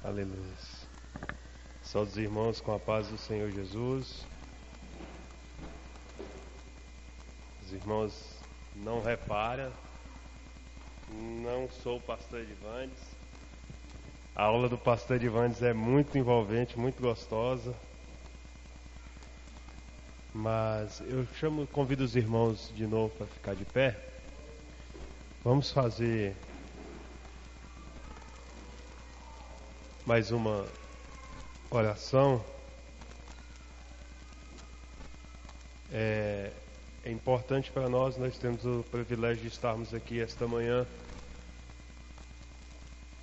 Aleluia. Saúde os irmãos com a paz do Senhor Jesus. Os irmãos não reparam, não sou o pastor Edivandes. A aula do pastor Edivandes é muito envolvente, muito gostosa. Mas eu convido os irmãos de novo para ficar de pé. Vamos fazer mais uma oração. É importante para nós temos o privilégio de estarmos aqui esta manhã.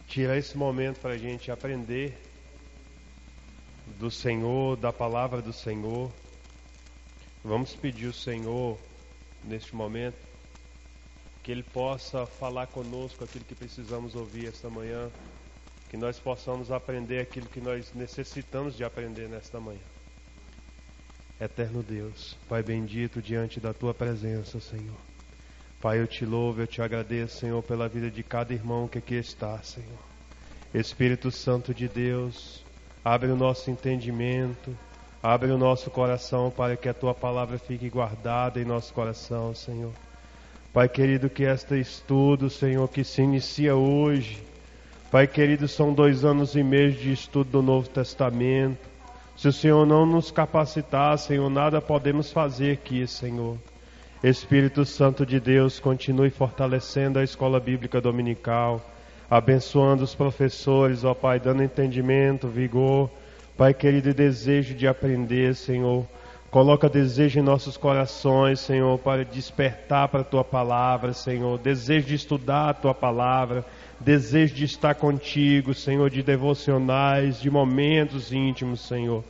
Tirar esse momento para a gente aprender do Senhor, da palavra do Senhor. Vamos pedir ao Senhor, neste momento, que Ele possa falar conosco aquilo que precisamos ouvir esta manhã, que nós possamos aprender aquilo que nós necessitamos de aprender nesta manhã. Eterno Deus, Pai bendito, diante da Tua presença, Senhor. Pai, eu Te louvo, eu Te agradeço, Senhor, pela vida de cada irmão que aqui está, Senhor. Espírito Santo de Deus, abre o nosso entendimento, abre o nosso coração para que a Tua palavra fique guardada em nosso coração, Senhor. Pai querido, que este estudo, Senhor, que se inicia hoje, Pai querido, são 2 anos e meio de estudo do Novo Testamento. Se o Senhor não nos capacitar, Senhor, nada podemos fazer aqui, Senhor. Espírito Santo de Deus, continue fortalecendo a escola bíblica dominical, abençoando os professores, ó Pai, dando entendimento, vigor, Pai querido, e desejo de aprender, Senhor. Coloca desejo em nossos corações, Senhor, para despertar para a Tua palavra, Senhor. Desejo de estudar a Tua palavra, desejo de estar contigo, Senhor, de devocionais, de momentos íntimos, Senhor.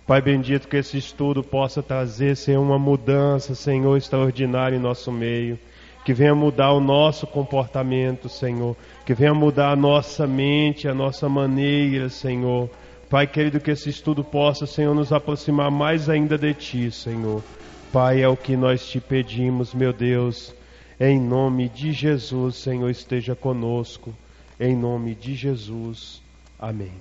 Pai bendito, que esse estudo possa trazer, Senhor, uma mudança, Senhor, extraordinária em nosso meio. Que venha mudar o nosso comportamento, Senhor. Que venha mudar a nossa mente, a nossa maneira, Senhor. Pai querido, que esse estudo possa, Senhor, nos aproximar mais ainda de Ti, Senhor. Pai, é o que nós Te pedimos, meu Deus. Em nome de Jesus, Senhor, esteja conosco. Em nome de Jesus. Amém.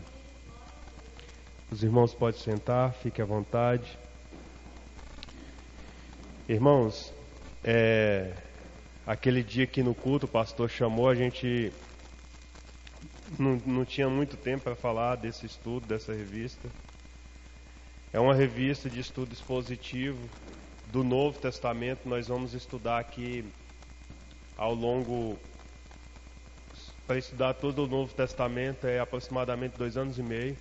Os irmãos podem sentar, fiquem à vontade. Irmãos, aquele dia que no culto o pastor chamou, a gente não tinha muito tempo para falar desse estudo, dessa revista. É uma revista de estudo expositivo do Novo Testamento. Nós vamos estudar aqui ao longo, para estudar todo o Novo Testamento, é aproximadamente 2 anos e meio.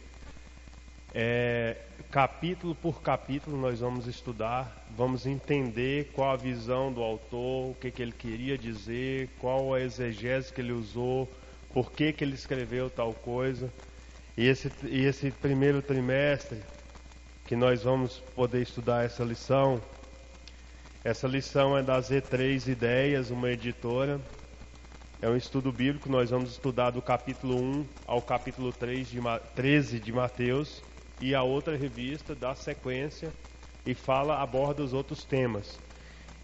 Capítulo por capítulo nós vamos estudar, vamos entender qual a visão do autor, o que ele queria dizer, qual a exegese que ele usou, por que ele escreveu tal coisa. E esse primeiro trimestre que nós vamos poder estudar essa lição é da Z3 Ideias, uma editora. É um estudo bíblico, nós vamos estudar do capítulo 1 ao capítulo 13 de Mateus. E a outra revista dá sequência e aborda os outros temas.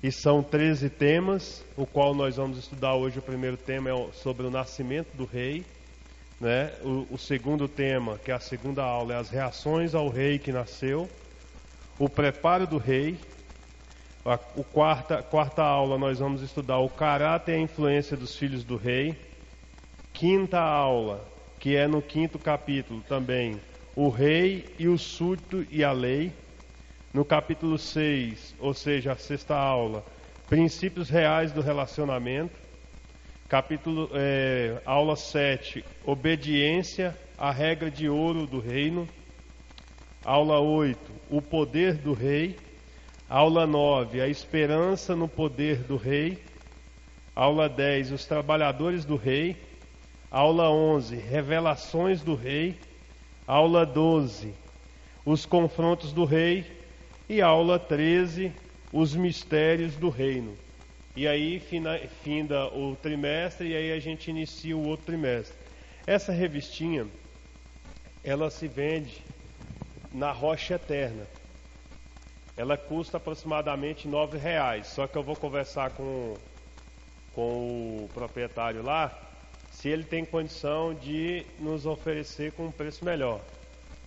E são 13 temas, o qual nós vamos estudar hoje. O primeiro tema é sobre o nascimento do rei, né? O segundo tema, que é a segunda aula, é as reações ao rei que nasceu. O preparo do rei. A quarta aula nós vamos estudar o caráter e a influência dos filhos do rei. Quinta aula, que é no 5º capítulo também, o rei e o súdito e a lei. No capítulo 6, ou seja, a 6ª aula, princípios reais do relacionamento. Aula 7, obediência à regra de ouro do reino. Aula 8, o poder do rei. Aula 9, a esperança no poder do rei. Aula 10, os trabalhadores do rei. Aula 11, revelações do rei. Aula 12, os confrontos do rei. E aula 13, os mistérios do reino. E aí finda o trimestre e aí a gente inicia o outro trimestre. Essa revistinha, ela se vende na Rocha Eterna. Ela custa aproximadamente R$9. Só que eu vou conversar com o proprietário lá. se ele tem condição de nos oferecer com um preço melhor.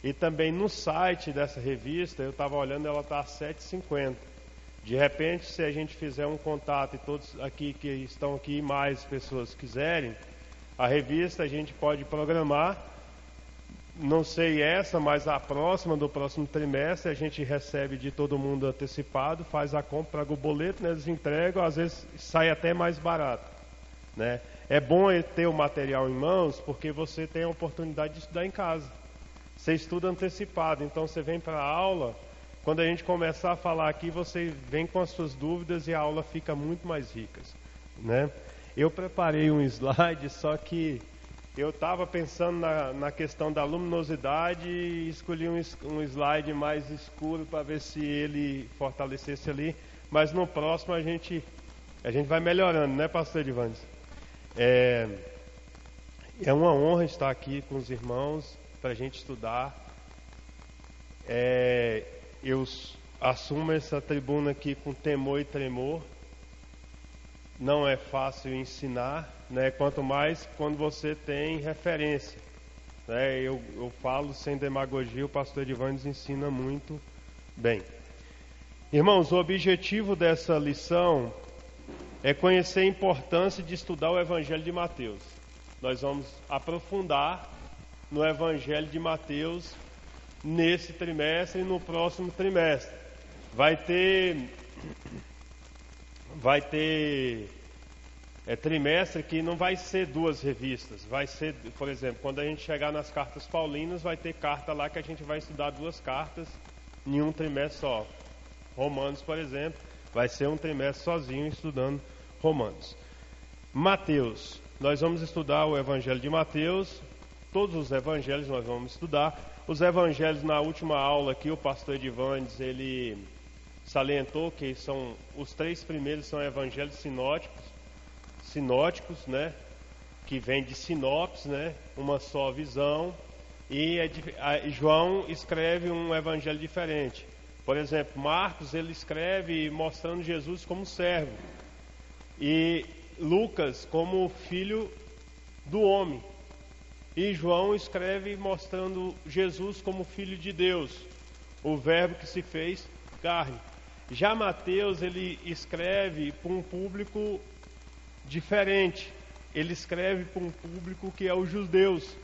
E também no site dessa revista, eu estava olhando, ela está a R$ 7,50. De repente, se a gente fizer um contato e todos aqui que estão aqui, mais pessoas quiserem, a revista a gente pode programar, não sei essa, mas a próxima, do próximo trimestre, a gente recebe de todo mundo antecipado, faz a compra, paga o boleto, né, eles entregam, às vezes sai até mais barato, né? É bom ter o material em mãos, porque você tem a oportunidade de estudar em casa. Você estuda antecipado, então você vem para a aula, quando a gente começar a falar aqui, você vem com as suas dúvidas e a aula fica muito mais rica, né? Eu preparei um slide, só que eu estava pensando na questão da luminosidade e escolhi um slide mais escuro para ver se ele fortalecesse ali, mas no próximo a gente vai melhorando, né, pastor Edivandes? É uma honra estar aqui com os irmãos para a gente estudar. Eu assumo essa tribuna aqui com temor e tremor. Não é fácil ensinar, né? Quanto mais quando você tem referência, né? Eu falo sem demagogia, o pastor Edivandes ensina muito bem. Irmãos, o objetivo dessa lição é conhecer a importância de estudar o Evangelho de Mateus. Nós vamos aprofundar no Evangelho de Mateus nesse trimestre e no próximo trimestre. Vai ter trimestre que não vai ser 2 revistas, vai ser, por exemplo, quando a gente chegar nas cartas paulinas, vai ter carta lá que a gente vai estudar 2 cartas em um trimestre só. Romanos, por exemplo, vai ser um trimestre sozinho estudando Romanos. Mateus, nós vamos estudar o Evangelho de Mateus, todos os evangelhos nós vamos estudar. Os evangelhos, na última aula aqui, o pastor Edivandes, ele salientou que os 3 primeiros são evangelhos sinóticos, né, que vem de sinopse, né, uma só visão, e João escreve um evangelho diferente. Por exemplo, Marcos, ele escreve mostrando Jesus como servo, e Lucas como filho do homem, e João escreve mostrando Jesus como filho de Deus, o verbo que se fez carne. Já Mateus, ele escreve para um público diferente. Ele escreve para um público que é os judeus.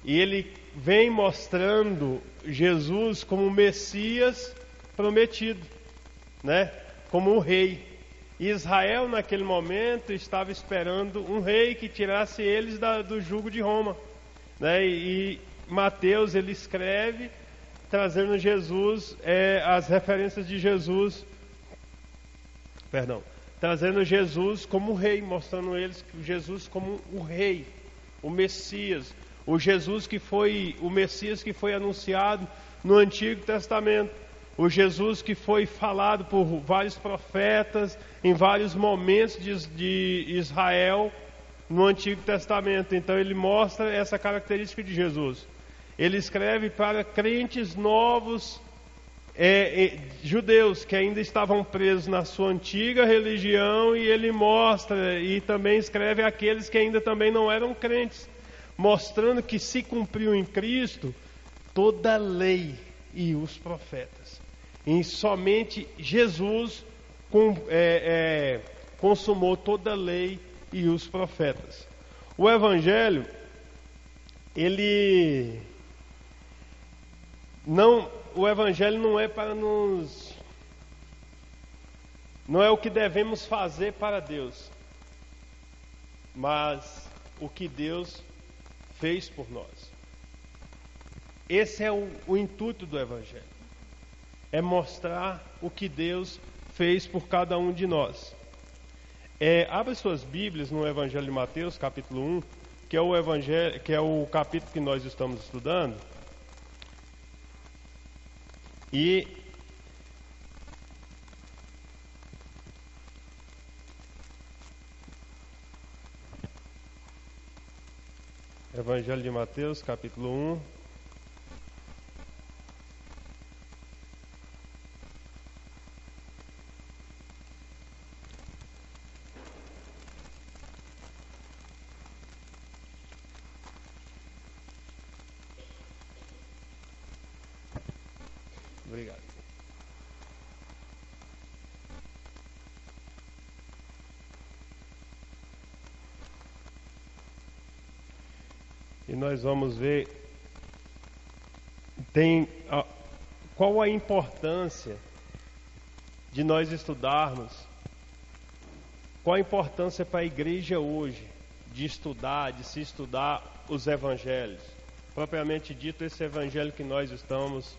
E ele vem mostrando Jesus como o Messias prometido, né? Como o rei. E Israel, naquele momento, estava esperando um rei que tirasse eles do jugo de Roma, né? E Mateus, ele escreve trazendo Jesus, as referências de Jesus, trazendo Jesus como rei, mostrando eles Jesus como o rei, o Messias, o Jesus que foi, o Messias que foi anunciado no Antigo Testamento, o Jesus que foi falado por vários profetas em vários momentos de Israel no Antigo Testamento. Então ele mostra essa característica de Jesus. Ele escreve para crentes novos, judeus que ainda estavam presos na sua antiga religião, e ele mostra e também escreve àqueles que ainda também não eram crentes, mostrando que se cumpriu em Cristo toda a lei e os profetas. E somente Jesus consumou toda a lei e os profetas. O Evangelho, o Evangelho não é para nos... Não é o que devemos fazer para Deus, mas o que Deus fez por nós. Esse é o intuito do Evangelho. É mostrar o que Deus fez por cada um de nós. Abra suas Bíblias no Evangelho de Mateus, capítulo 1, que é o capítulo que nós estamos estudando. E Evangelho de Mateus, capítulo 1. Obrigado. E nós vamos ver qual a importância de nós estudarmos, qual a importância para a igreja hoje de se estudar os evangelhos. Propriamente dito, esse evangelho que nós estamos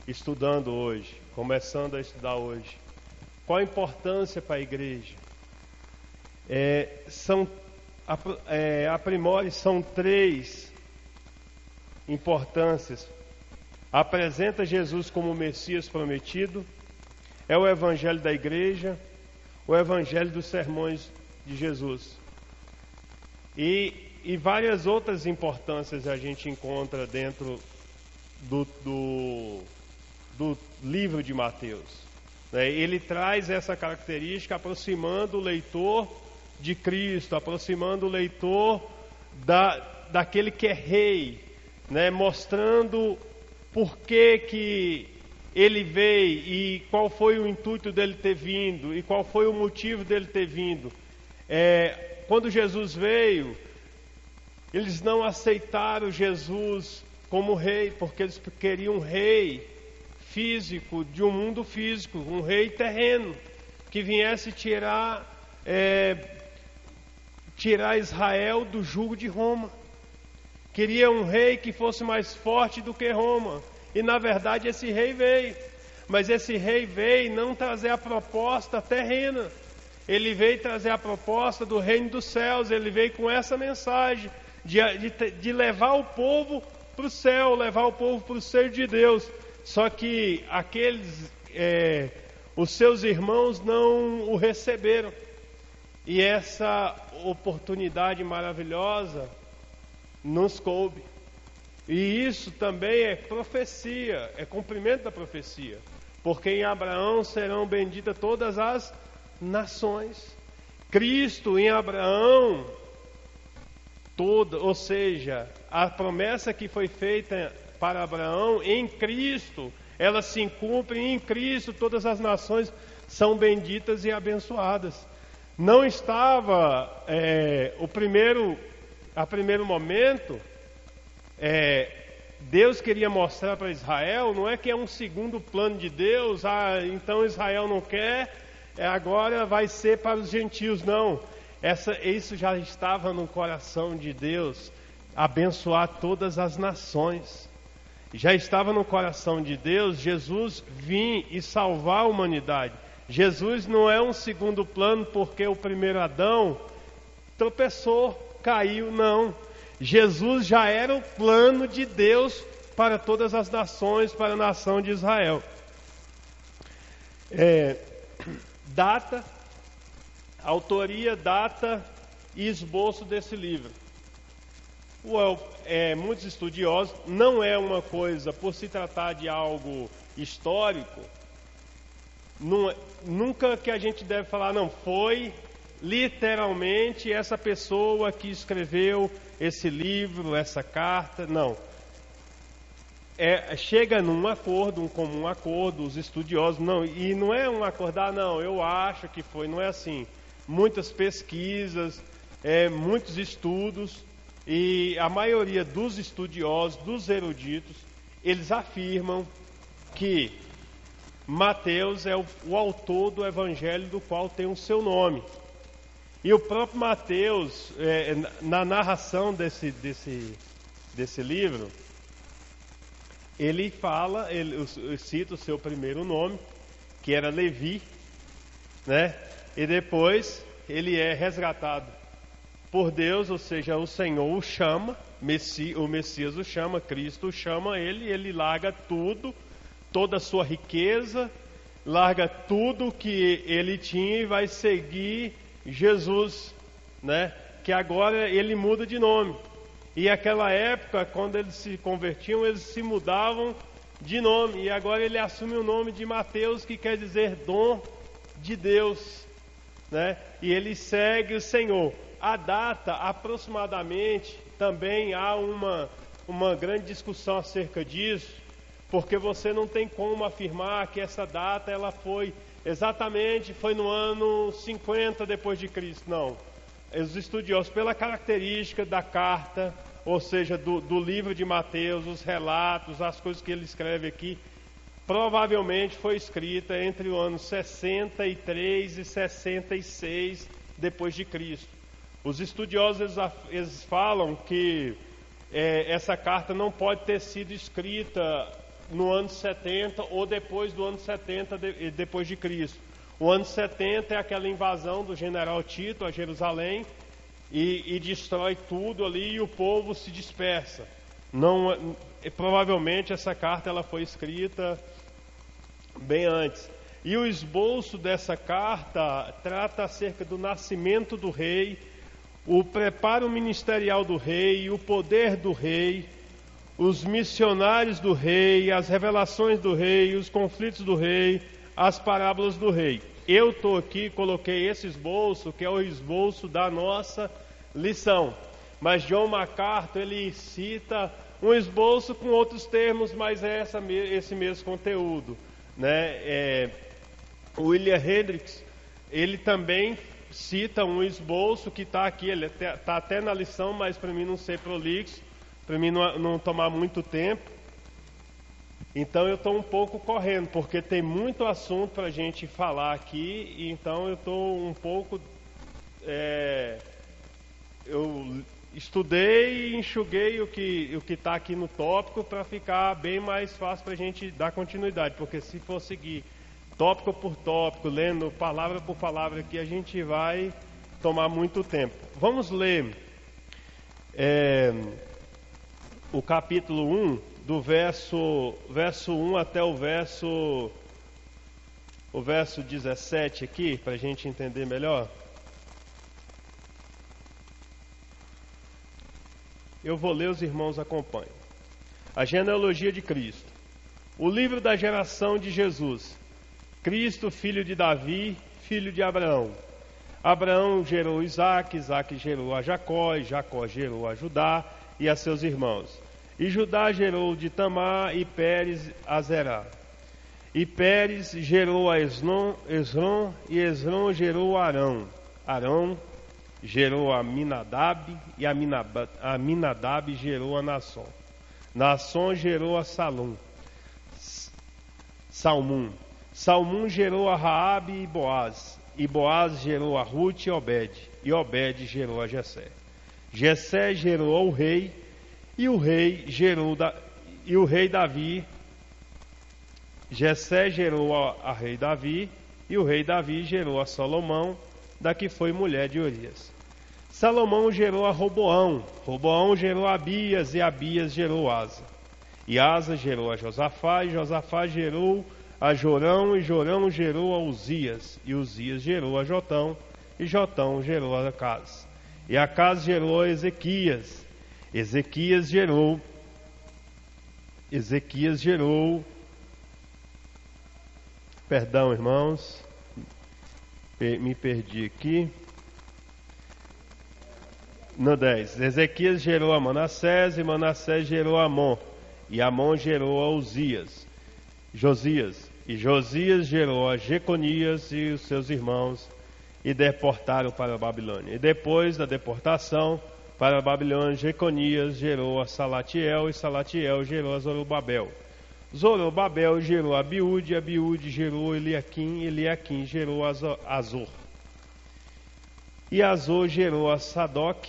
estudando hoje, começando a estudar hoje. Qual a importância para a igreja? São 3 importâncias. Apresenta Jesus como o Messias prometido, é o evangelho da igreja, o evangelho dos sermões de Jesus. E várias outras importâncias a gente encontra dentro do livro de Mateus. Ele traz essa característica aproximando o leitor de Cristo, aproximando o leitor daquele que é rei, mostrando por que ele veio e qual foi o intuito dele ter vindo e qual foi o motivo dele ter vindo. Quando Jesus veio, eles não aceitaram Jesus como rei, porque eles queriam um rei físico, de um mundo físico, um rei terreno, que viesse tirar Israel do jugo de Roma. Queria um rei que fosse mais forte do que Roma. E na verdade esse rei veio. Mas esse rei veio não trazer a proposta terrena. Ele veio trazer a proposta do reino dos céus. Ele veio com essa mensagem de levar o povo para o céu, levar o povo para o seio de Deus. Só que os seus irmãos não o receberam. E essa oportunidade maravilhosa nos coube. E isso também é profecia, é cumprimento da profecia. Porque em Abraão serão benditas todas as nações. Cristo em Abraão, ou seja, a promessa que foi feita para Abraão em Cristo, ela se cumpre em Cristo, todas as nações são benditas e abençoadas. Não estava a primeiro momento, Deus queria mostrar para Israel, não é que é um segundo plano de Deus, então Israel não quer, agora vai ser para os gentios, não. Isso já estava no coração de Deus, abençoar todas as nações. Já estava no coração de Deus, Jesus vir e salvar a humanidade. Jesus não é um segundo plano porque o primeiro Adão tropeçou, caiu, não. Jesus já era o plano de Deus para todas as nações, para a nação de Israel. Data, autoria, data e esboço desse livro. Muitos estudiosos, não é uma coisa, por se tratar de algo histórico, nunca que a gente deve falar, não, foi literalmente essa pessoa que escreveu esse livro, essa carta, não. Chega num acordo, um comum acordo, os estudiosos, não, e não é um acordar, não, eu acho que foi, não é assim. Muitas pesquisas, muitos estudos, e a maioria dos estudiosos, dos eruditos, eles afirmam que Mateus é o autor do evangelho do qual tem o seu nome. E o próprio Mateus, na narração desse livro, ele fala, ele cita o seu primeiro nome, que era Levi, e depois ele é resgatado por Deus, ou seja, o Senhor o chama, o Messias o chama, Cristo o chama ele larga tudo, toda a sua riqueza, larga tudo que ele tinha e vai seguir Jesus, que agora ele muda de nome. E naquela época, quando eles se convertiam, eles se mudavam de nome. E agora ele assume o nome de Mateus, que quer dizer dom de Deus, E ele segue o Senhor. A data, aproximadamente, também há uma grande discussão acerca disso, porque você não tem como afirmar que essa data ela foi no ano 50 depois de Cristo. Não. Os estudiosos, pela característica da carta, ou seja, do livro de Mateus, os relatos, as coisas que ele escreve aqui, provavelmente foi escrita entre o ano 63 e 66 depois de Cristo. Os estudiosos eles falam que essa carta não pode ter sido escrita no ano 70 ou depois do ano 70 depois de Cristo. O ano 70 é aquela invasão do general Tito a Jerusalém e destrói tudo ali e o povo se dispersa. Provavelmente essa carta ela foi escrita bem antes. E o esboço dessa carta trata acerca do nascimento do rei, o preparo ministerial do rei, o poder do rei, os missionários do rei, as revelações do rei, os conflitos do rei, as parábolas do rei. Eu estou aqui, coloquei esse esboço, que é o esboço da nossa lição. Mas John MacArthur, ele cita um esboço com outros termos, mas é esse mesmo conteúdo, né? William Hendricks, ele também cita um esboço que está aqui, ele está até na lição, mas para mim não ser prolixo, para mim não tomar muito tempo. Então eu estou um pouco correndo, porque tem muito assunto para a gente falar aqui, e então eu estou um pouco... eu estudei e enxuguei o que está aqui no tópico para ficar bem mais fácil para a gente dar continuidade, porque se for seguir tópico por tópico, lendo palavra por palavra aqui, a gente vai tomar muito tempo. Vamos ler o capítulo 1, do verso 1 até o verso 17 aqui, para a gente entender melhor. Eu vou ler, os irmãos acompanham. A genealogia de Cristo. O livro da geração de Jesus. Cristo, filho de Davi, filho de Abraão. Abraão gerou Isaque, Isaque gerou a Jacó, e Jacó gerou a Judá e a seus irmãos. E Judá gerou de Tamar e Pérez a Zerá. E Pérez gerou a Esrom, e Esrom gerou a Arão. Arão gerou a Aminadab, e Aminadab gerou a Naasson. Naasson gerou a Salmum. Salmum gerou a Raabe e Boaz. E Boaz gerou a Rute e Obed. E Obed gerou a Jessé. Jessé gerou ao rei, e o rei Davi. Jessé gerou a rei Davi, e o rei Davi gerou a Salomão, da que foi mulher de Urias. Salomão gerou a Roboão, Roboão gerou a Abias, e Abias gerou Asa. E Asa gerou a Josafá, e Josafá gerou a Jorão, e Jorão gerou a Uzias, e Uzias gerou a Jotão, e Jotão gerou a Acaz. E Acaz gerou a Ezequias, Ezequias gerou, perdão, irmãos, me perdi aqui. No 10, Ezequias gerou a Manassés, e Manassés gerou a Amon, e Amon gerou a Josias, e Josias gerou a Jeconias e os seus irmãos, e deportaram para a Babilônia. E depois da deportação para a Babilônia, Jeconias gerou a Salatiel, e Salatiel gerou a Zorobabel. Zorobabel gerou a Abiúde, Abiúde gerou Eliaquim, Eliaquim gerou a Azor. E Azor gerou a Sadoc,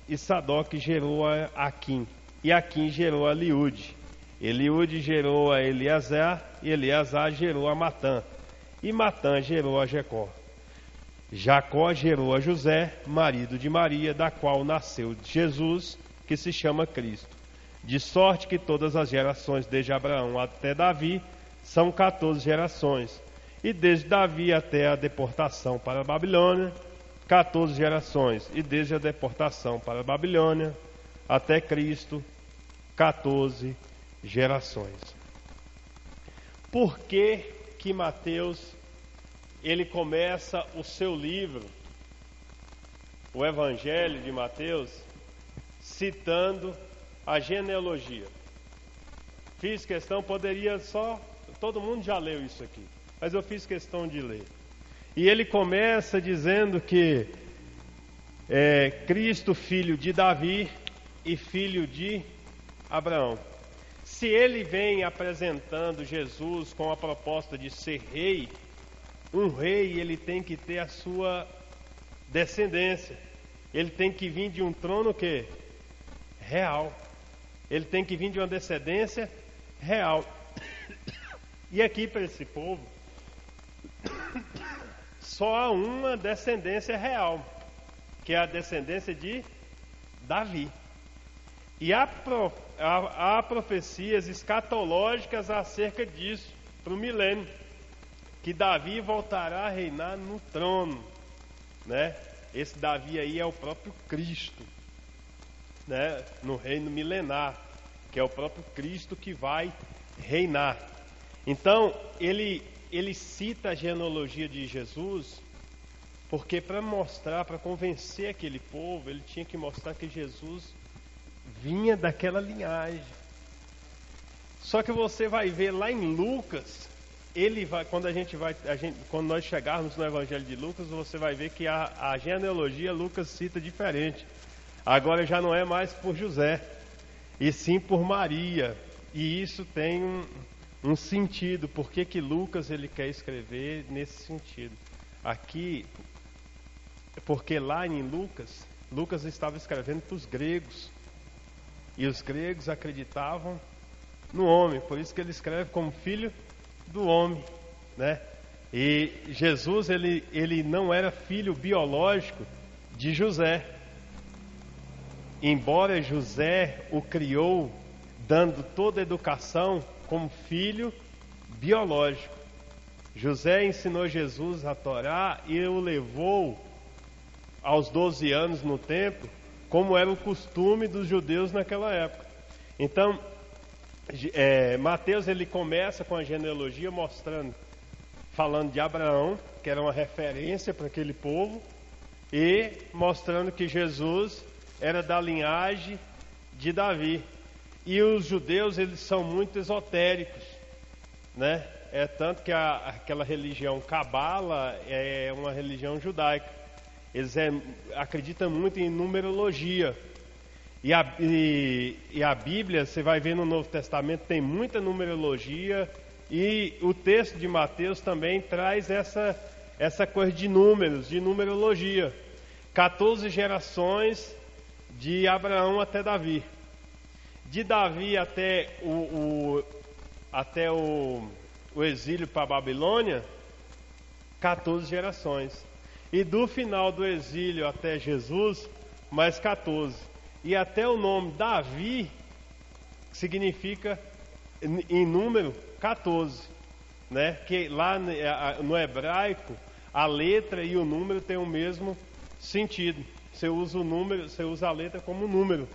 e Sadoc gerou a Aquim, e Aquim gerou a Eliúde. Eliúde gerou a Eleazar, e Eleazar gerou a Matã, e Matã gerou a Jacó. Jacó gerou a José, marido de Maria, da qual nasceu Jesus, que se chama Cristo. De sorte que todas as gerações, desde Abraão até Davi, são 14 gerações. E desde Davi até a deportação para a Babilônia, 14 gerações. E desde a deportação para a Babilônia até Cristo, 14 gerações. Por que que Mateus, ele começa o seu livro, o Evangelho de Mateus, citando a genealogia? fiz questão, poderia só, todo mundo já leu isso aqui, mas eu fiz questão de ler. E ele começa dizendo que Cristo, filho de Davi e filho de Abraão. Se ele vem apresentando Jesus com a proposta de ser rei, um rei ele tem que ter a sua descendência. Ele tem que vir de um trono que real. Ele tem que vir de uma descendência real. E aqui para esse povo só há uma descendência real, que é a descendência de Davi. E há profecias escatológicas acerca disso, para o milênio, que Davi voltará a reinar no trono, né? Esse Davi aí é o próprio Cristo, né? No reino milenar, que é o próprio Cristo que vai reinar. Então, ele cita a genealogia de Jesus, porque para mostrar, para convencer aquele povo, ele tinha que mostrar que Jesus vinha daquela linhagem. Só que você vai ver lá em Lucas, quando nós chegarmos no Evangelho de Lucas, você vai ver que a genealogia Lucas cita diferente. Agora já não é mais por José, e sim por Maria. E isso tem um sentido. Por que Lucas ele quer escrever nesse sentido? Aqui, porque lá em Lucas estava escrevendo para os gregos. E os gregos acreditavam no homem, por isso que ele escreve como filho do homem, né? E Jesus ele não era filho biológico de José, embora José o criou dando toda a educação como filho biológico. José ensinou Jesus a Torá e o levou aos 12 anos no templo, como era o costume dos judeus naquela época. Então, Mateus ele começa com a genealogia falando de Abraão, que era uma referência para aquele povo, e mostrando que Jesus era da linhagem de Davi. E os judeus eles são muito esotéricos, né? Tanto que aquela religião Cabala é uma religião judaica. Eles acreditam muito em numerologia. E a Bíblia, você vai ver no Novo Testamento, tem muita numerologia. E o texto de Mateus também traz essa coisa de números, de numerologia. 14 gerações de Abraão até Davi. De Davi até o exílio para a Babilônia, 14 gerações. E do final do exílio até Jesus, mais 14. E até o nome Davi significa, em número, 14. Né? Que lá no hebraico, a letra e o número têm o mesmo sentido. Você usa a letra como número.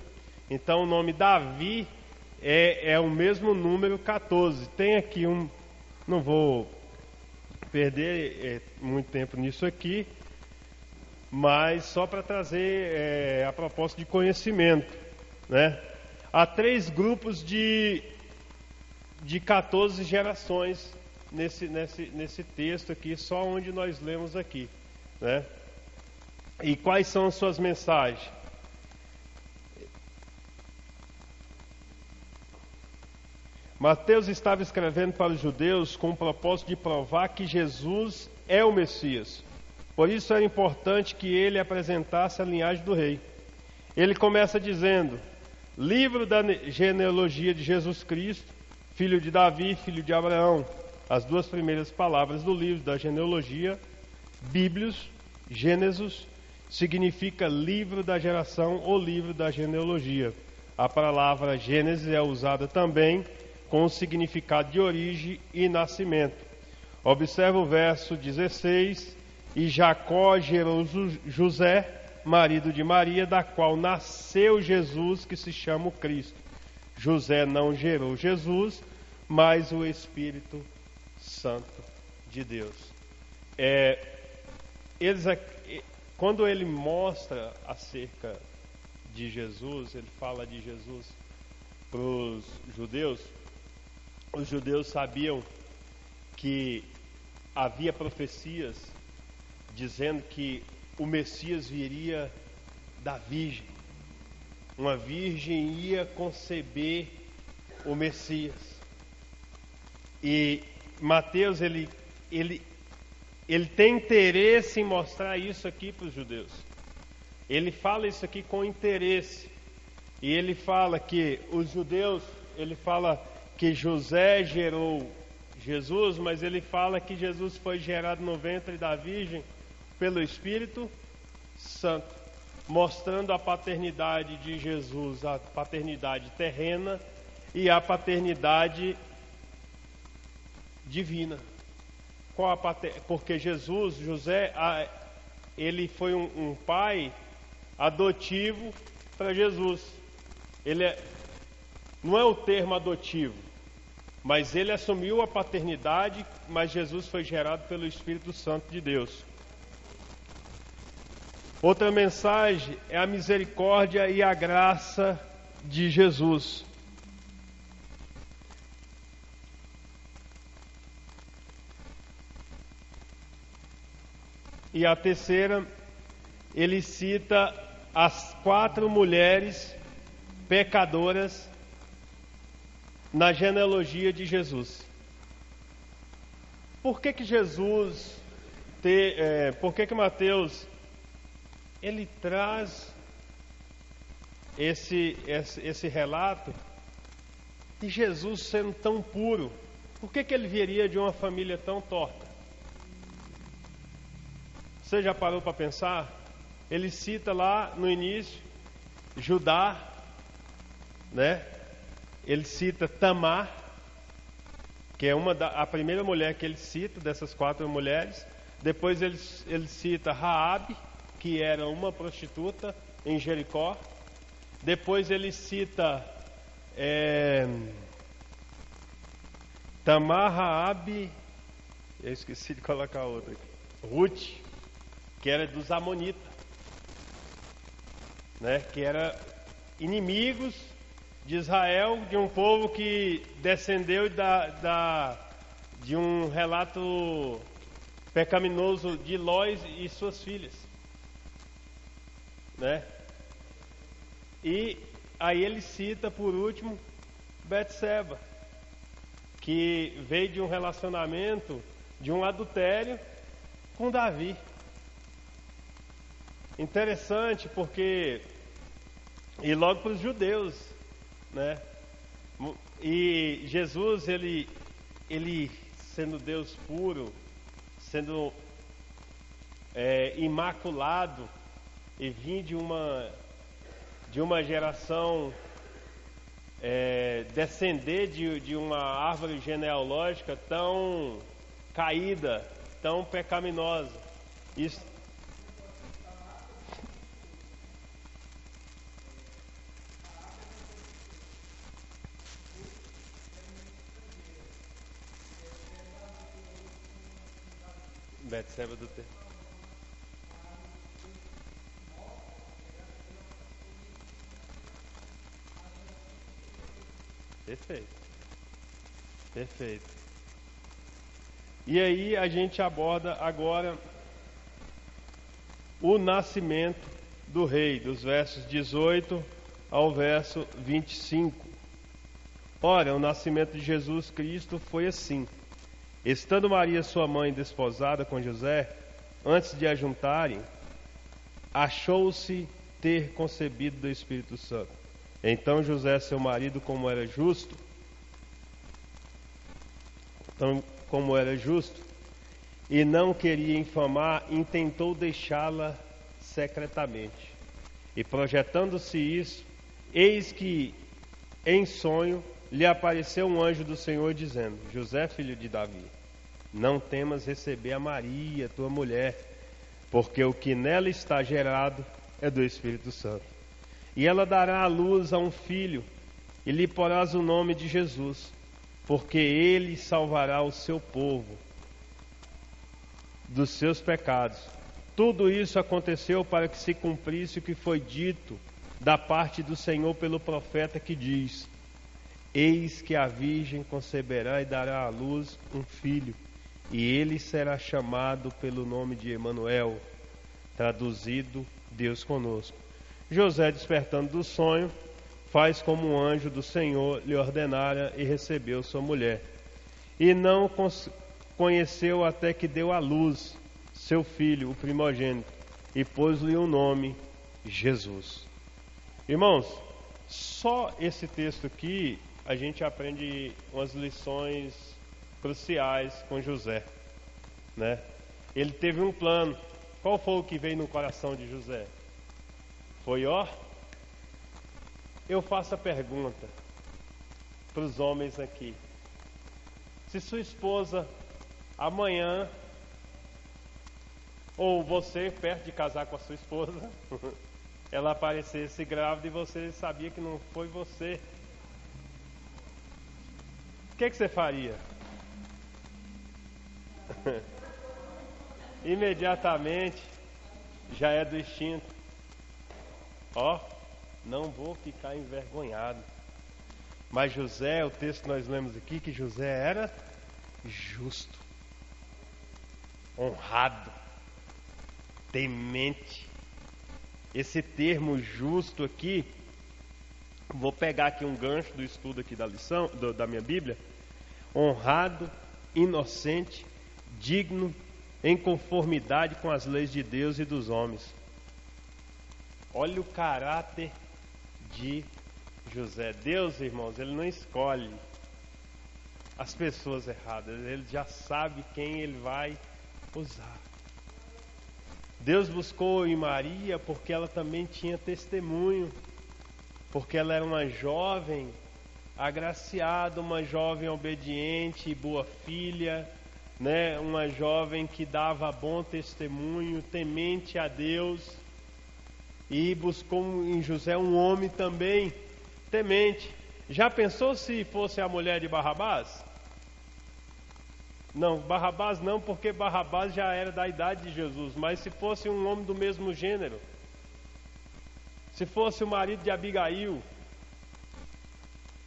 Então o nome Davi é o mesmo número 14. Tem aqui não vou perder muito tempo nisso aqui, mas só para trazer a proposta de conhecimento, né? Há 3 grupos de 14 gerações nesse texto aqui, só onde nós lemos aqui, né? E quais são as suas mensagens? Mateus estava escrevendo para os judeus com o propósito de provar que Jesus é o Messias. Por isso era importante que ele apresentasse a linhagem do rei. Ele começa dizendo: livro da genealogia de Jesus Cristo, filho de Davi, filho de Abraão. As 2 primeiras palavras do livro da genealogia, Bíblios, Gênesis, significa livro da geração ou livro da genealogia. A palavra Gênesis é usada também com o significado de origem e nascimento. Observa o verso 16: e Jacó gerou José, marido de Maria, da qual nasceu Jesus, que se chama o Cristo. José não gerou Jesus, mas o Espírito Santo de Deus. Quando ele mostra acerca de Jesus, ele fala de Jesus para os judeus, os judeus sabiam que havia profecias dizendo que o Messias viria da Virgem. Uma virgem ia conceber o Messias. E Mateus, ele tem interesse em mostrar isso aqui para os judeus. Ele fala isso aqui com interesse. E ele fala que os judeus, ele fala que José gerou Jesus, mas ele fala que Jesus foi gerado no ventre da Virgem pelo Espírito Santo, mostrando a paternidade de Jesus, a paternidade terrena e a paternidade divina. Porque José, ele foi um pai adotivo para Jesus. Não é o termo adotivo, mas ele assumiu a paternidade, mas Jesus foi gerado pelo Espírito Santo de Deus. Outra mensagem é a misericórdia e a graça de Jesus. E a terceira, ele cita as 4 mulheres pecadoras na genealogia de Jesus. Por que Mateus ele traz esse relato de Jesus sendo tão puro? Por que ele viria de uma família tão torta? Você já parou para pensar? Ele cita lá no início Judá, né? Ele cita Tamar, que é a primeira mulher que ele cita dessas 4 mulheres. Depois ele cita Raabe, que era uma prostituta em Jericó. Depois ele cita Tamar, Raabe, eu esqueci de colocar outra aqui, Ruth, que era dos Amonitas, né? Que era inimigos de Israel, de um povo que descendeu de um relato pecaminoso de Lós e suas filhas, né? E aí ele cita por último Betseba, que veio de um relacionamento, de um adultério com Davi. Interessante porque, e logo para os judeus, né? E Jesus, ele sendo Deus puro, sendo imaculado, e vim de uma geração, descender de uma árvore genealógica tão caída, tão pecaminosa. Isso Betseba do tempo. Perfeito. E aí a gente aborda agora o nascimento do rei, dos versos 18 ao verso 25. Ora, o nascimento de Jesus Cristo foi assim. Estando Maria, sua mãe, desposada com José, antes de a juntarem, achou-se ter concebido do Espírito Santo. Então José, seu marido, como era justo, e não queria infamar, intentou deixá-la secretamente. E projetando-se isso, eis que em sonho lhe apareceu um anjo do Senhor dizendo: José, filho de Davi, não temas receber a Maria, tua mulher, porque o que nela está gerado é do Espírito Santo. E ela dará à luz a um filho, e lhe porás o nome de Jesus, porque ele salvará o seu povo dos seus pecados. Tudo isso aconteceu para que se cumprisse o que foi dito da parte do Senhor pelo profeta, que diz: Eis que a virgem conceberá e dará à luz um filho, e ele será chamado pelo nome de Emanuel, traduzido, Deus conosco. José, despertando do sonho, faz como um anjo do Senhor lhe ordenara e recebeu sua mulher. E não conheceu até que deu à luz seu filho, o primogênito, e pôs-lhe o nome Jesus. Irmãos, só esse texto aqui a gente aprende umas lições cruciais com José, né? Ele teve um plano. Qual foi o que veio no coração de José? Foi, eu faço a pergunta para os homens aqui. Se sua esposa amanhã, ou você perto de casar com a sua esposa, ela aparecesse grávida e você sabia que não foi você, o que você faria? Imediatamente já é do instinto. Não vou ficar envergonhado. Mas José, o texto que nós lemos aqui, que José era justo, honrado, temente. Esse termo justo aqui, vou pegar aqui um gancho do estudo aqui da lição, da minha Bíblia. Honrado, inocente, digno, em conformidade com as leis de Deus e dos homens. Olha o caráter de José. Deus, irmãos, ele não escolhe as pessoas erradas, ele já sabe quem ele vai usar. Deus buscou em Maria porque ela também tinha testemunho, porque ela era uma jovem agraciada, uma jovem obediente e boa filha, né? Uma jovem que dava bom testemunho, temente a Deus, e buscou em José um homem também temente. Já pensou se fosse a mulher de Barrabás? Não, Barrabás não, porque Barrabás já era da idade de Jesus, mas se fosse um homem do mesmo gênero, se fosse o marido de Abigail,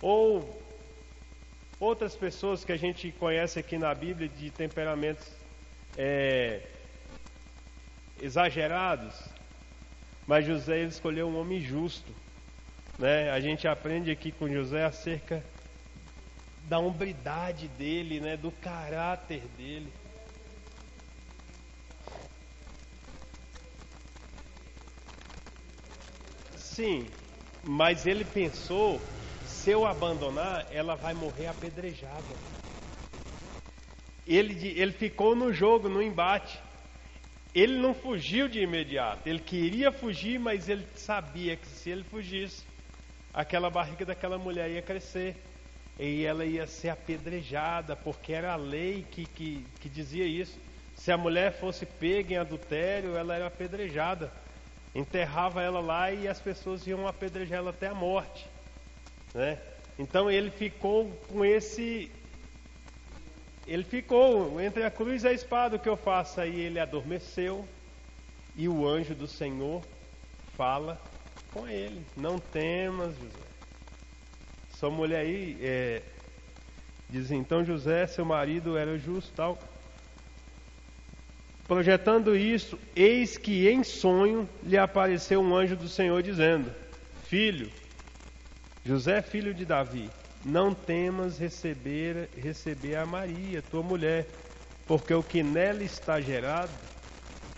ou outras pessoas que a gente conhece aqui na Bíblia de temperamentos exagerados, mas José ele escolheu um homem justo, né? A gente aprende aqui com José acerca da hombridade dele, né? Do caráter dele. Sim, mas ele pensou, se eu abandonar, ela vai morrer apedrejada. Ele ficou no jogo, no embate. Ele não fugiu de imediato. Ele queria fugir, mas ele sabia que se ele fugisse, aquela barriga daquela mulher ia crescer. E ela ia ser apedrejada, porque era a lei que dizia isso. Se a mulher fosse pega em adultério, ela era apedrejada. Enterrava ela lá e as pessoas iam apedrejar ela até a morte, né? Então ele ficou com esse... Ele ficou entre a cruz e a espada, o que eu faço? Aí ele adormeceu e o anjo do Senhor fala com ele: não temas, José. Sua mulher aí diz, então José, seu marido, era justo, tal. Projetando isso, eis que em sonho lhe apareceu um anjo do Senhor dizendo: filho, José, filho de Davi, não temas receber a Maria, tua mulher, porque o que nela está gerado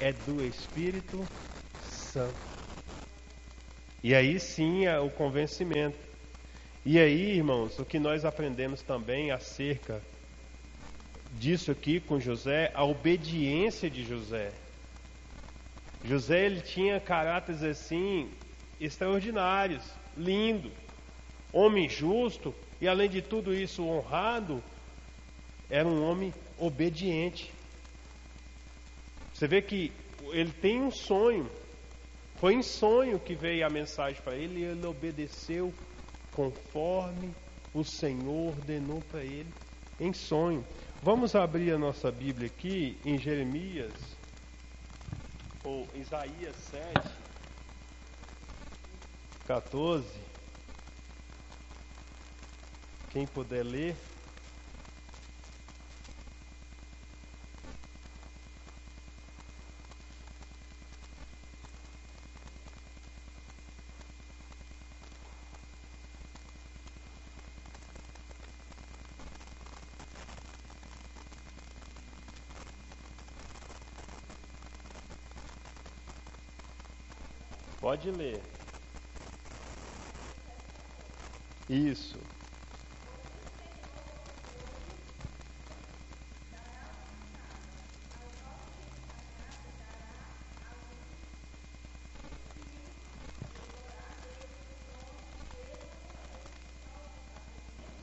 é do Espírito Santo. E aí sim é o convencimento. E aí, irmãos, o que nós aprendemos também acerca disso aqui com José, a obediência de José. José, ele tinha caráteres assim extraordinários, lindo, homem justo e além de tudo isso honrado, era um homem obediente. Você vê que ele tem um sonho, foi em sonho que veio a mensagem para ele e ele obedeceu conforme o Senhor ordenou para ele em sonho. Vamos abrir a nossa Bíblia aqui em Jeremias, ou Isaías 7, 14. Quem puder ler. Pode ler. Isso.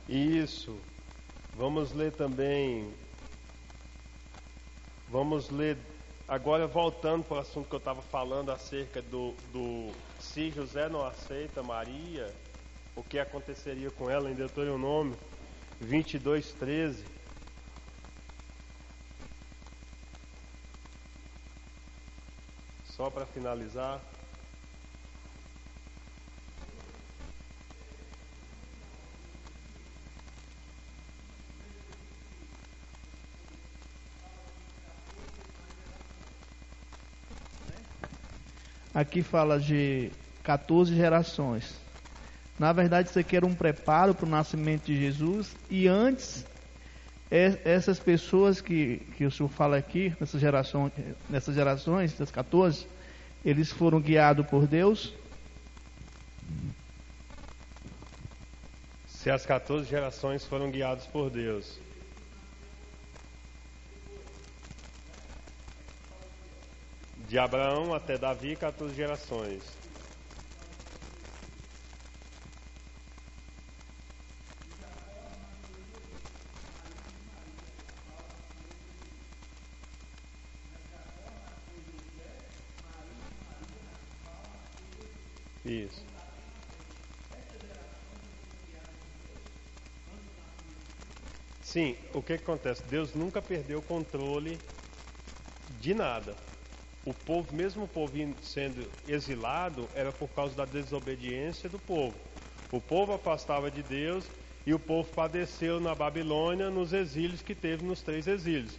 Isso. Vamos ler também. Vamos ler. Agora, voltando para o assunto que eu estava falando acerca do se José não aceita Maria, o que aconteceria com ela em Deuteronômio 22:13. Só para finalizar. Aqui fala de 14 gerações. Na verdade, isso aqui era um preparo para o nascimento de Jesus. E antes, essas pessoas que o senhor fala aqui, nessas gerações, das 14, eles foram guiados por Deus. Se as 14 gerações foram guiadas por Deus. De Abraão até Davi, 14 gerações. Isso. Sim, o que acontece? Deus nunca perdeu o controle de nada. O povo, mesmo o povo sendo exilado, era por causa da desobediência do povo. O povo afastava de Deus e o povo padeceu na Babilônia nos exílios que teve nos 3 exílios.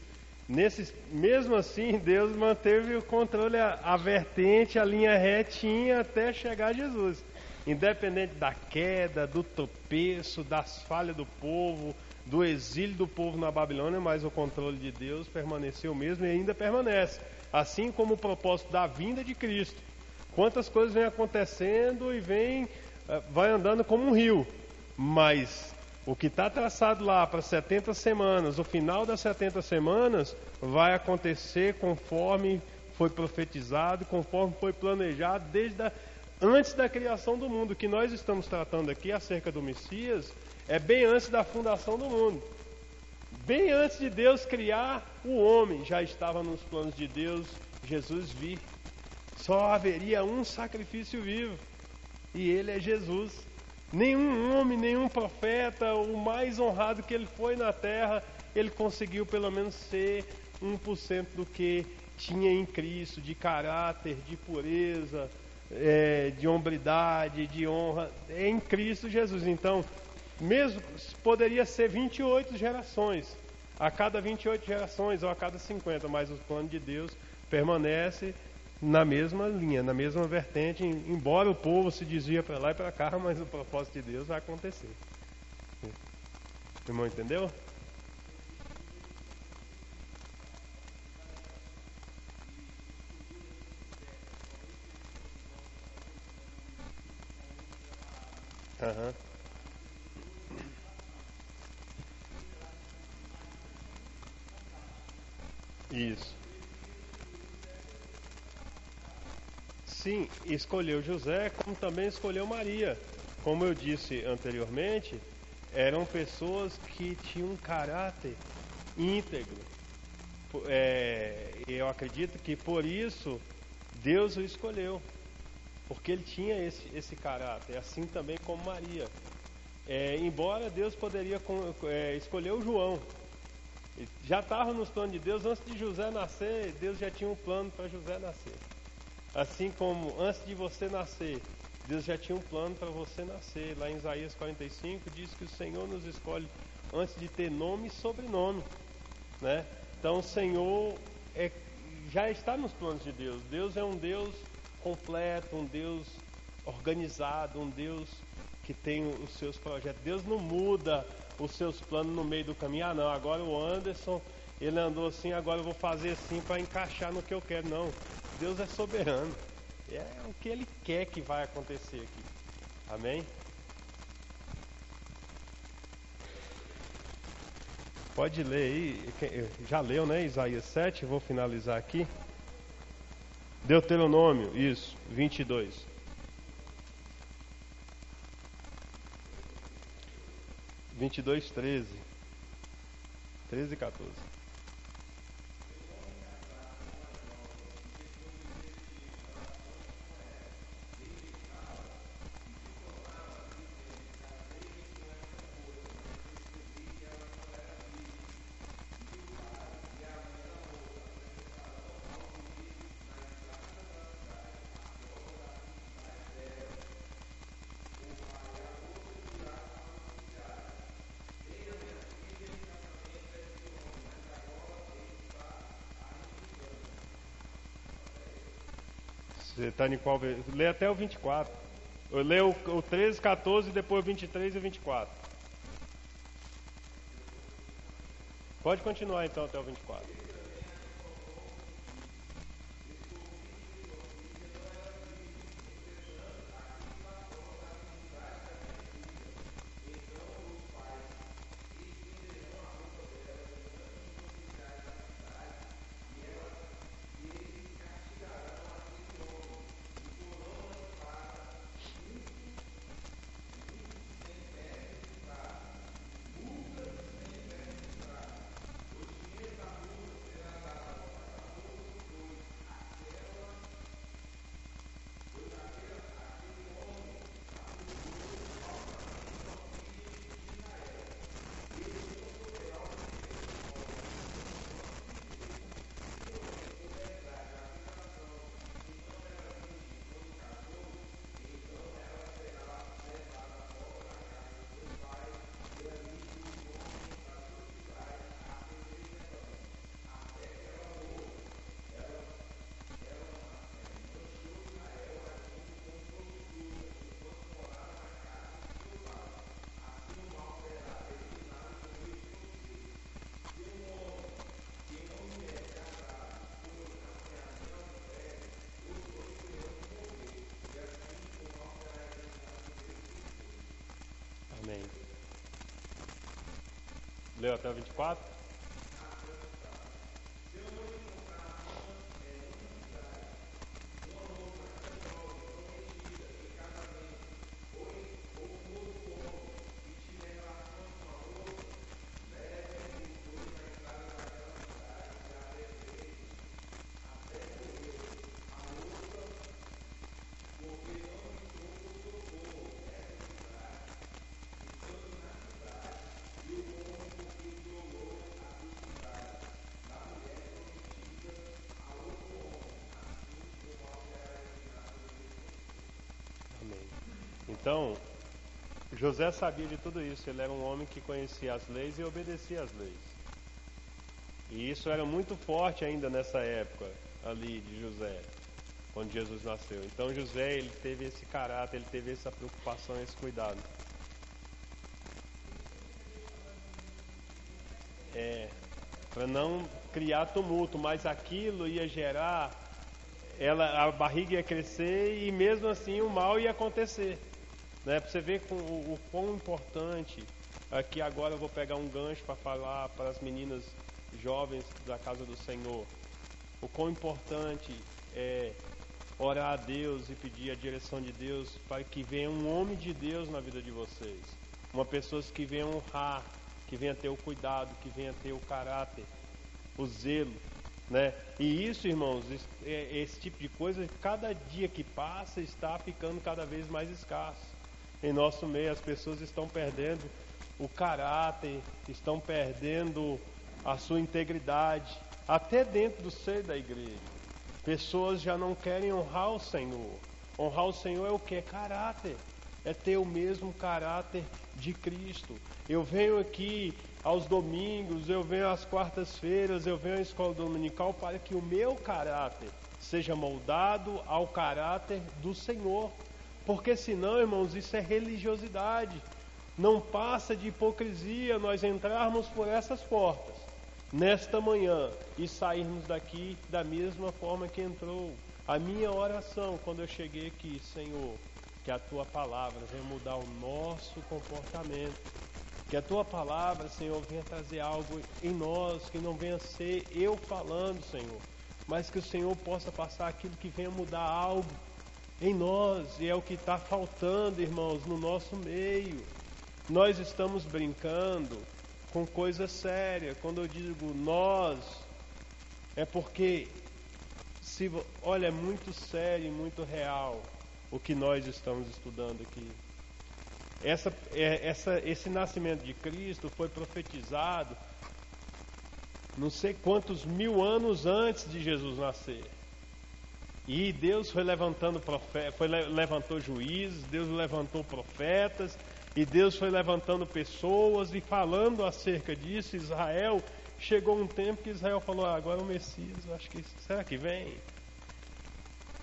Mesmo assim, Deus manteve o controle, a vertente, a linha retinha até chegar a Jesus. Independente da queda, do tropeço, das falhas do povo, do exílio do povo na Babilônia, mas o controle de Deus permaneceu mesmo e ainda permanece. Assim como o propósito da vinda de Cristo. Quantas coisas vêm acontecendo e vai andando como um rio. Mas o que está traçado lá para 70 semanas, o final das 70 semanas, vai acontecer conforme foi profetizado, conforme foi planejado antes da criação do mundo. O que nós estamos tratando aqui acerca do Messias é bem antes da fundação do mundo. Bem antes de Deus criar o homem, já estava nos planos de Deus Jesus vir. Só haveria um sacrifício vivo, e ele é Jesus. Nenhum homem, nenhum profeta, o mais honrado que ele foi na terra, ele conseguiu pelo menos ser 1% do que tinha em Cristo, de caráter, de pureza, de hombridade, de honra, em Cristo Jesus. Então, mesmo poderia ser 28 gerações, a cada 28 gerações ou a cada 50, mas o plano de Deus permanece na mesma linha, na mesma vertente, embora o povo se desvia para lá e para cá, mas o propósito de Deus vai acontecer. O irmão entendeu? Aham. Isso. Sim, escolheu José, como também escolheu Maria. Como eu disse anteriormente, eram pessoas que tinham um caráter íntegro. Eu acredito que por isso Deus o escolheu, porque ele tinha esse caráter, assim também como Maria. Embora Deus poderia escolher o João, já estava nos planos de Deus antes de José nascer. Deus já tinha um plano para José nascer. Assim como antes de você nascer, Deus já tinha um plano para você nascer. Lá em Isaías 45 diz que o Senhor nos escolhe antes de ter nome e sobrenome, né? Então o Senhor já está nos planos de Deus. Deus é um Deus completo, um Deus organizado, um Deus que tem os seus projetos. Deus não muda os seus planos no meio do caminho. Ah, não, agora o Anderson, ele andou assim, agora eu vou fazer assim para encaixar no que eu quero. Não, Deus é soberano. É o que Ele quer que vai acontecer aqui. Amém? Pode ler aí. Já leu, né? Isaías 7, vou finalizar aqui. Deuteronômio, isso, 22. 22, 13. 13 e 14. Você está em qual? Lê até o 24. Eu leio o 13, 14, depois o 23 e o 24. Pode continuar então até o 24. Amém. Leu até o 24? Então, José sabia de tudo isso. Ele era um homem que conhecia as leis e obedecia às leis. E isso era muito forte ainda nessa época ali de José, quando Jesus nasceu. Então José, ele teve esse caráter, ele teve essa preocupação, esse cuidado. Para não criar tumulto, mas aquilo ia gerar, a barriga ia crescer e mesmo assim o mal ia acontecer. Né? Para você ver o quão importante, aqui agora eu vou pegar um gancho para falar para as meninas jovens da casa do Senhor, o quão importante é orar a Deus e pedir a direção de Deus para que venha um homem de Deus na vida de vocês, uma pessoa que venha honrar, que venha ter o cuidado, que venha ter o caráter, o zelo, né? E isso, irmãos, esse tipo de coisa, cada dia que passa está ficando cada vez mais escasso. Em nosso meio, as pessoas estão perdendo o caráter, estão perdendo a sua integridade, até dentro do seio da igreja. Pessoas já não querem honrar o Senhor, Honrar o Senhor é o que? É caráter. É ter o mesmo caráter de Cristo. Eu venho aqui aos domingos, eu venho às quartas-feiras, eu venho à escola dominical para que o meu caráter seja moldado ao caráter do Senhor. Porque senão, irmãos, isso é religiosidade. Não passa de hipocrisia nós entrarmos por essas portas nesta manhã e sairmos daqui da mesma forma que entrou. A minha oração quando eu cheguei aqui, Senhor, que a Tua palavra venha mudar o nosso comportamento. Que a Tua palavra, Senhor, venha trazer algo em nós, que não venha ser eu falando, Senhor, mas que o Senhor possa passar aquilo que venha mudar algo em nós. E é o que está faltando, irmãos, no nosso meio. Nós estamos brincando com coisa séria. Quando eu digo nós, é porque, olha, é muito sério e muito real o que nós estamos estudando aqui. Esse nascimento de Cristo foi profetizado não sei quantos mil anos antes de Jesus nascer. E Deus foi levantando levantou juízes, Deus levantou profetas, e Deus foi levantando pessoas e falando acerca disso. Israel, chegou um tempo que Israel falou, agora o Messias, acho que, será que vem?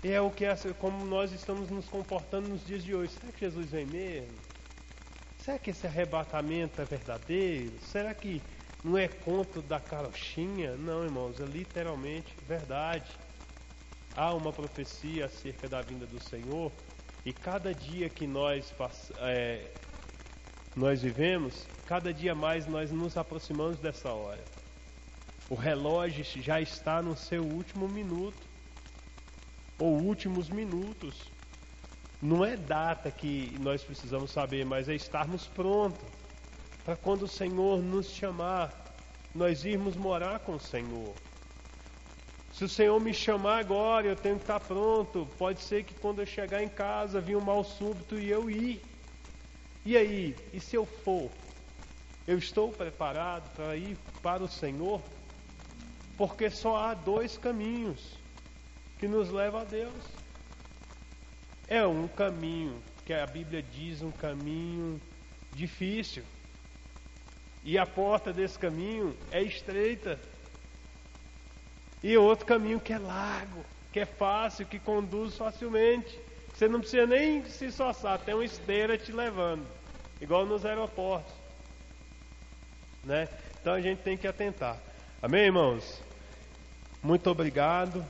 E é o que como nós estamos nos comportando nos dias de hoje. Será que Jesus vem mesmo? Será que esse arrebatamento é verdadeiro? Será que não é conto da carochinha? Não, irmãos, é literalmente verdade. Há uma profecia acerca da vinda do Senhor, e cada dia que nós vivemos, cada dia mais nós nos aproximamos dessa hora. O relógio já está no seu último minuto, ou últimos minutos. Não é data que nós precisamos saber, mas é estarmos prontos para quando o Senhor nos chamar, nós irmos morar com o Senhor. Se o Senhor me chamar agora, eu tenho que estar pronto. Pode ser que quando eu chegar em casa, venha um mal súbito e eu ir. E aí? E se eu for? Eu estou preparado para ir para o Senhor? Porque só há dois caminhos que nos levam a Deus. É um caminho que a Bíblia diz, um caminho difícil. E a porta desse caminho é estreita. E outro caminho que é largo, que é fácil, que conduz facilmente. Você não precisa nem se esforçar, tem uma esteira te levando, igual nos aeroportos, né? Então a gente tem que atentar. Amém, irmãos? Muito obrigado.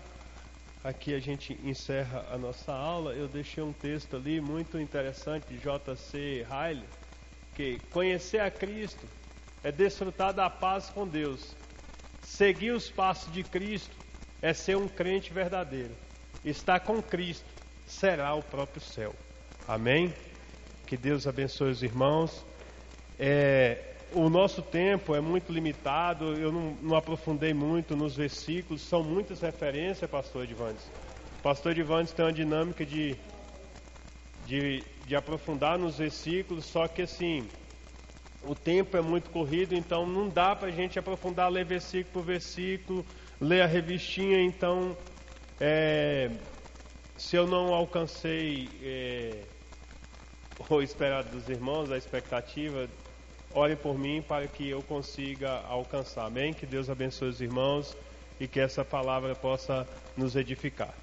Aqui a gente encerra a nossa aula. Eu deixei um texto ali muito interessante de J.C. Ryle, que conhecer a Cristo é desfrutar da paz com Deus. Seguir os passos de Cristo é ser um crente verdadeiro. Estar com Cristo será o próprio céu. Amém? Que Deus abençoe os irmãos. O nosso tempo é muito limitado. Eu não aprofundei muito nos versículos. São muitas referências, pastor Edvandes. Pastor Edvandes tem uma dinâmica de aprofundar nos versículos. Só que assim, o tempo é muito corrido, então não dá para a gente aprofundar, ler versículo por versículo, ler a revistinha. Então, se eu não alcancei o esperado dos irmãos, a expectativa, orem por mim para que eu consiga alcançar. Amém? Que Deus abençoe os irmãos e que essa palavra possa nos edificar.